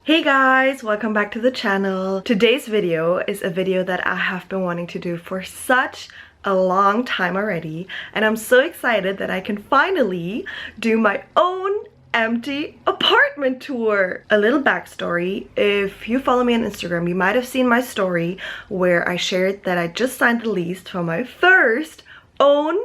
Hey guys, welcome back to the channel. Today's video is a video that I have been wanting to do for such a long time already, and I'm so excited that I can finally do my own empty apartment tour. A little backstory: if you follow me on Instagram, you might have seen my story where I shared that I just signed the lease for my first own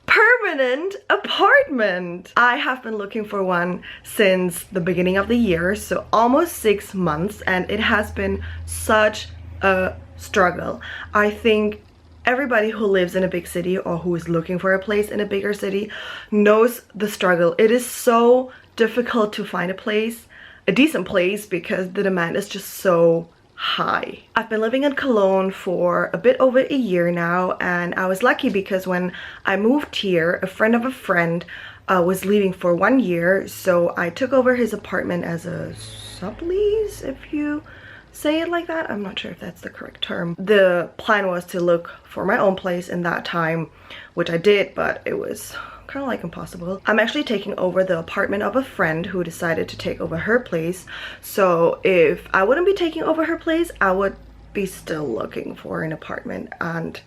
permanent apartment. I have been looking for one since the beginning of the year, so almost 6 months, and it has been such a struggle. I think everybody who lives in a big city or who is looking for a place in a bigger city knows the struggle. It is so difficult to find a decent place, because the demand is just so high. I've been living in Cologne for a bit over a year now, and I was lucky because when I moved here, a friend of a friend was leaving for 1 year, so I took over his apartment as a sublease, if you say it like that. I'm not sure if that's the correct term. The plan was to look for my own place in that time, which I did, but it was kind of like impossible. I'm actually taking over the apartment of a friend who decided to take over her place. So if I wouldn't be taking over her place, I would be still looking for an apartment, and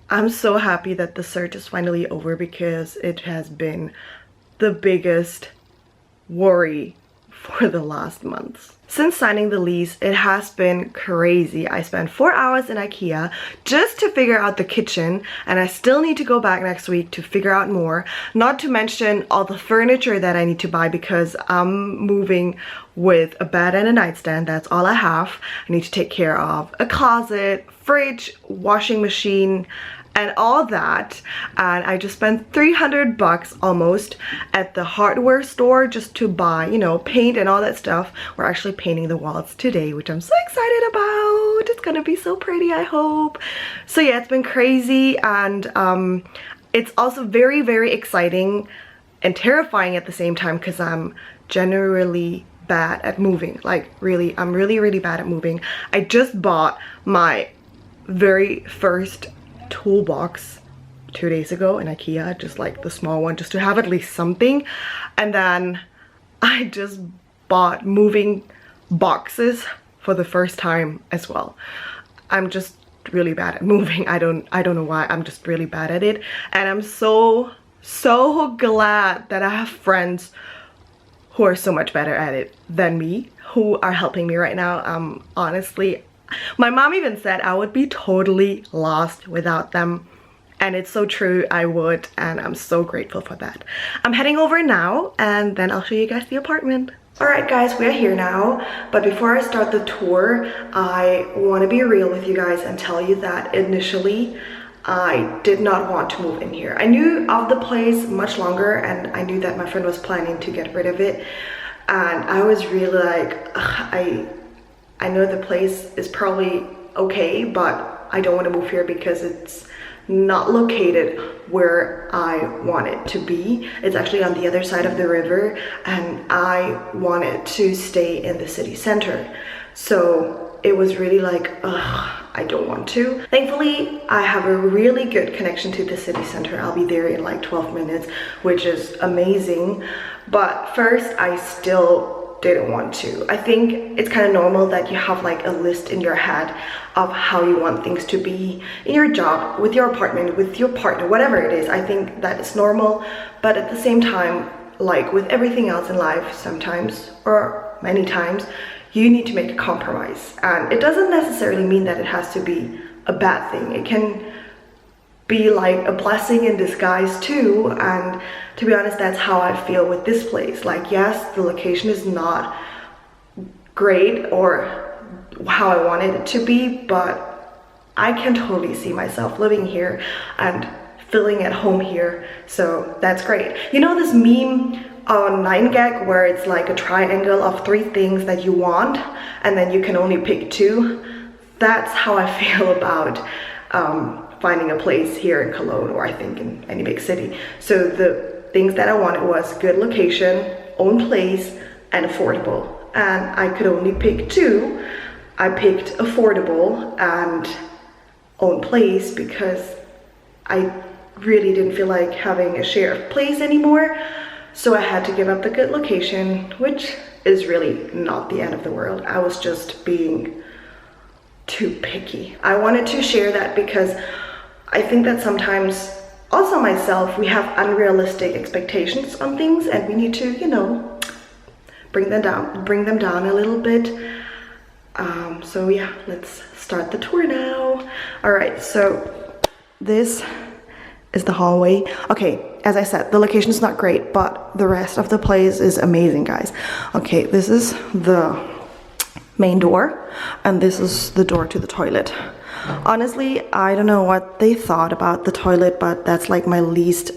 I'm so happy that the search is finally over, because it has been the biggest worry for the last months. Since signing the lease, it has been crazy. I spent 4 hours in IKEA just to figure out the kitchen, and I still need to go back next week to figure out more. Not to mention all the furniture that I need to buy, because I'm moving with a bed and a nightstand. That's all I have. I need to take care of a closet, fridge, washing machine, and all that. And I just spent 300 bucks almost at the hardware store just to buy, you know, paint and all that stuff. We're actually painting the walls today, which I'm so excited about. It's gonna be so pretty, I hope. So yeah, it's been crazy, and it's also very, very exciting and terrifying at the same time, because I'm generally bad at moving. Like, really, I'm really bad at moving. I just bought my very first toolbox 2 days ago in IKEA, just like the small one, just to have at least something. And then I just bought moving boxes for the first time as well. I'm just really bad at moving. I don't know why. I'm just really bad at it, and I'm so glad that I have friends who are so much better at it than me, who are helping me right now. Honestly, my mom even said I would be totally lost without them, and it's so true. I would, and I'm so grateful for that. I'm heading over now, and then I'll show you guys the apartment. Alright guys, we're here now, but before I start the tour, I want to be real with you guys and tell you that initially I did not want to move in here. I knew of the place much longer, and I knew that my friend was planning to get rid of it, and I was really like, I know the place is probably okay, but I don't want to move here because it's not located where I want it to be. It's actually on the other side of the river, and I wanted to stay in the city center. So it was really like, ugh, I don't want to. Thankfully, I have a really good connection to the city center. I'll be there in like 12 minutes, which is amazing. But first, I still didn't want to. I think it's kind of normal that you have like a list in your head of how you want things to be in your job, with your apartment, with your partner, whatever it is. I think that is normal, but at the same time, like with everything else in life, sometimes or many times you need to make a compromise, and it doesn't necessarily mean that it has to be a bad thing. It can be like a blessing in disguise too. And to be honest, that's how I feel with this place. Like, yes, the location is not great or how I wanted it to be, but I can totally see myself living here and feeling at home here, so that's great. You know this meme on 9gag where it's like a triangle of 3 things that you want, and then you can only pick 2? That's how I feel about finding a place here in Cologne, or I think in any big city. So the things that I wanted was good location, own place, and affordable. And I could only pick 2. I picked affordable and own place because I really didn't feel like having a share of place anymore. So I had to give up the good location, which is really not the end of the world. I was just being too picky. I wanted to share that because I think that sometimes, also myself, we have unrealistic expectations on things and we need to, you know, bring them down a little bit. So yeah, let's start the tour now. All right, so this is the hallway. Okay, as I said, the location is not great, but the rest of the place is amazing, guys. Okay, this is the main door, and this is the door to the toilet. Honestly, I don't know what they thought about the toilet, but that's like my least,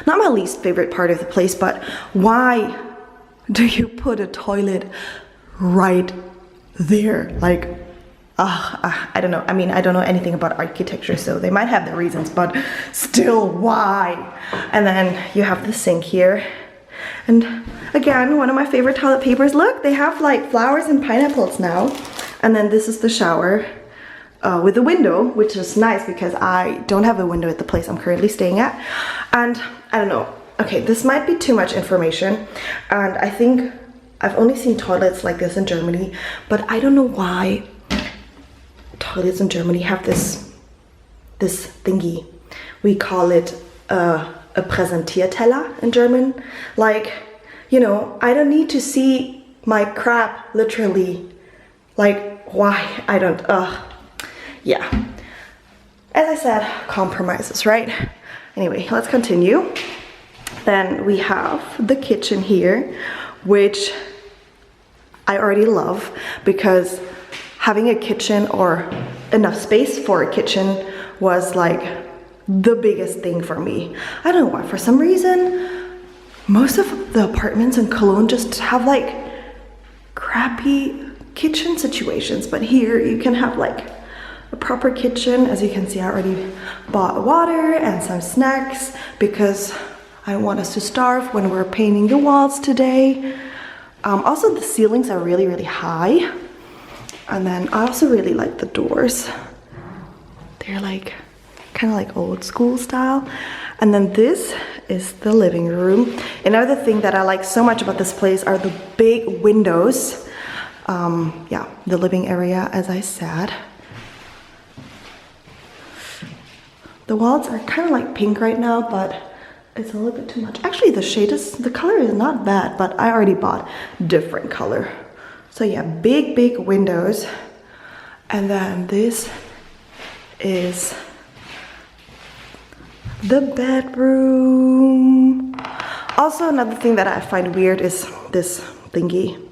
not my least favorite part of the place, but why do you put a toilet right there? Like, I don't know. I mean, I don't know anything about architecture, so they might have their reasons, but still, why? And then you have the sink here. And again, one of my favorite toilet papers. Look, they have like flowers and pineapples now. And then this is the shower with a window, which is nice because I don't have a window at the place I'm currently staying at. And I don't know. Okay, this might be too much information. And I think I've only seen toilets like this in Germany, but I don't know why toilets in Germany have this thingy. We call it a Präsentierteller in German. Like, you know, I don't need to see my crap literally. Like, why? I don't, yeah. As I said, compromises, right? Anyway, let's continue. Then we have the kitchen here, which I already love because having a kitchen or enough space for a kitchen was like the biggest thing for me. I don't know why, for some reason, most of the apartments in Cologne just have like crappy kitchen situations, but here you can have like a proper kitchen. As you can see, I already bought water and some snacks because I don't want us to starve when we're painting the walls today. Also, the ceilings are really, really high. And then I also really like the doors. They're like kind of like old school style. And then this is the living room. Another thing that I like so much about this place are the big windows. Yeah, the living area, as I said. The walls are kind of like pink right now, but it's a little bit too much. Actually, the color is not bad, but I already bought different color. So yeah, big windows. And then this is the bedroom. Also, another thing that I find weird is this thingy.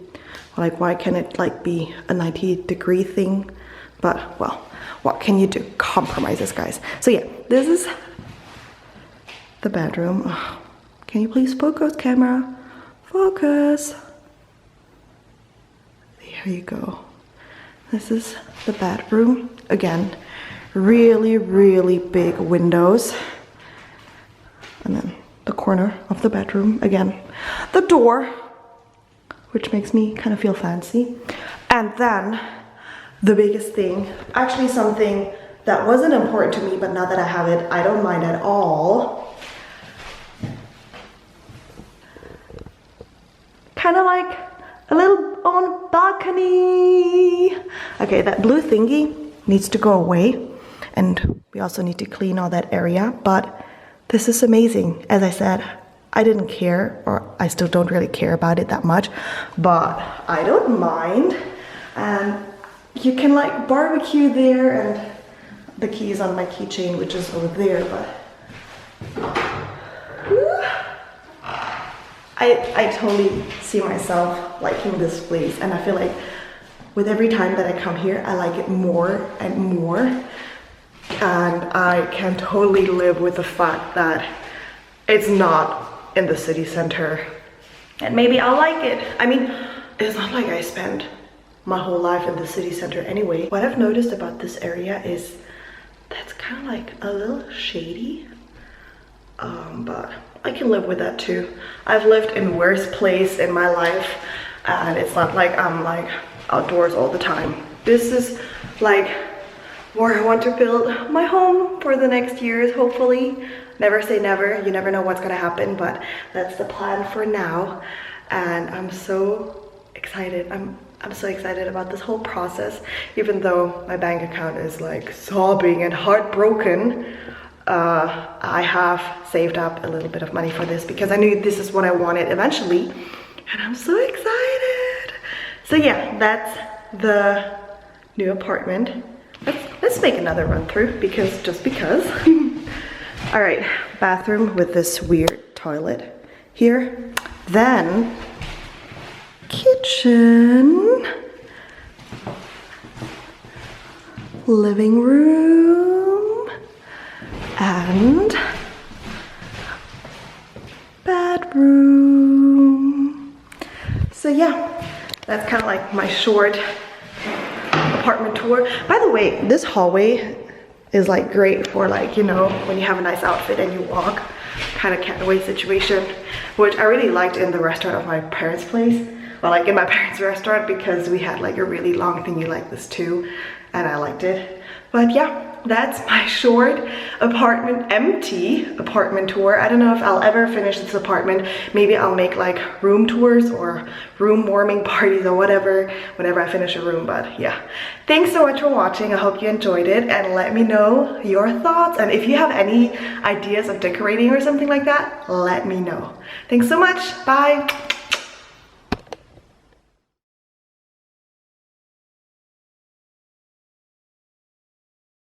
Like, why can't it like be a 90-degree thing? But well, what can you do? Compromises, guys. So yeah, this is the bedroom. Oh, can you please focus, camera? Focus. There you go. This is the bedroom. Again, really big windows. And then the corner of the bedroom. Again, the door, which makes me kind of feel fancy. And then the biggest thing, actually something that wasn't important to me, but now that I have it, I don't mind at all. Kind of like a little own balcony. Okay, that blue thingy needs to go away. And we also need to clean all that area. But this is amazing. As I said, I didn't care, or I still don't really care about it that much. But I don't mind. And you can like barbecue there. And the key is on my keychain, which is over there. But I totally see myself liking this place, and I feel like with every time that I come here, I like it more and more. And I can totally live with the fact that it's not in the city center. And maybe I'll like it. I mean, it's not like I spend my whole life in the city center anyway. What I've noticed about this area is that's kind of like a little shady. But I can live with that too. I've lived in worse place in my life, and it's not like I'm like outdoors all the time. This is like where I want to build my home for the next years, hopefully. Never say never, you never know what's gonna happen, but that's the plan for now. And I'm so excited. I'm so excited about this whole process, even though my bank account is like sobbing and heartbroken. I have saved up a little bit of money for this because I knew this is what I wanted eventually, and I'm so excited. So yeah, that's the new apartment. Let's make another run through because just because. All right, bathroom with this weird toilet here. Then kitchen, living room, and bedroom. So yeah, that's kind of like my short apartment tour. By the way, this hallway is like great for like, you know, when you have a nice outfit and you walk, kind of cataway situation, which I really liked in the restaurant of my parents' place. Well, like in my parents' restaurant, because we had like a really long thingy like this too, and I liked it. But yeah, that's my short empty apartment tour. I don't know if I'll ever finish this apartment. Maybe I'll make like room tours or room warming parties or whatever whenever I finish a room. But yeah, thanks so much for watching. I hope you enjoyed it, and let me know your thoughts, and if you have any ideas of decorating or something like that, let me know. Thanks so much. Bye.